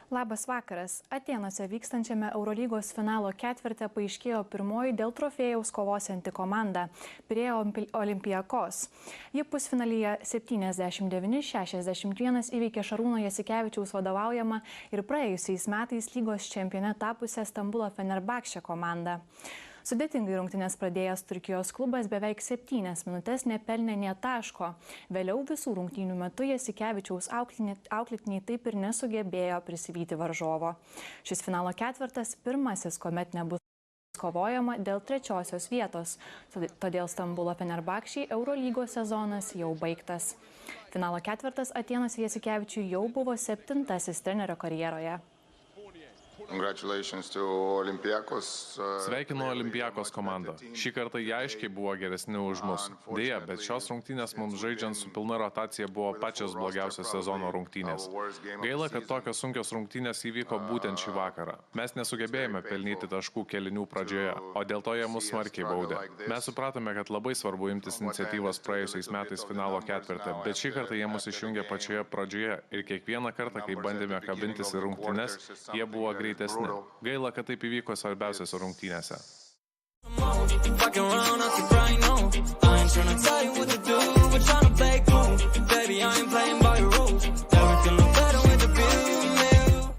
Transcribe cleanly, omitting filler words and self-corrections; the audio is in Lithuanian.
Labas vakaras. Atėnuose vykstančiame Eurolygos finalo ketverte paaiškėjo pirmoji dėl trofėjaus kovosianti komanda – Pirėjo Olympiakos. Ji pusfinalyje 79-61 įveikė Šarūno Jasikevičiaus vadovaujamą ir praėjusiais metais lygos čempione tapusią Stambulo Fenerbahče komandą. Sudėtingai rungtynes pradėjęs Turkijos klubas beveik 7 minutės nepelnė nė taško. Vėliau visų rungtynių metu Jasikevičiaus auklėtiniai taip ir nesugebėjo prisivyti varžovo. Šis finalo ketvertas pirmasis, kuomet nebus kovojama dėl 3. vietos, todėl Stambulo Fenerbahčei Eurolygos sezonas jau baigtas. Finalo ketvertas Atėnuose Jasikevičiui jau buvo 7. trenerio karjeroje. Sveikinu Olympiakos komandą. Šį kartą jie aiškiai buvo geresni už mus. Deja, bet šios rungtynės mums žaidžiant su pilna rotacija buvo pačios blogiausios sezono rungtynės. Gaila, kad tokios sunkios rungtynės įvyko būtent šį vakarą. Mes nesugebėjome pelnyti taškų kėlinių pradžioje, o dėl to jie mus smarkiai baudė. Mes supratome, kad labai svarbu imtis iniciatyvos praėjusiais metais finalo ketverte, bet šį kartą jie mus išjungė pačioje pradžioje ir kiekvieną kartą, kai bandėme kabintis į rungtynes, jie buvo greitesni. Gaila, kad taip įvyko svarbiausiose rungtynėse.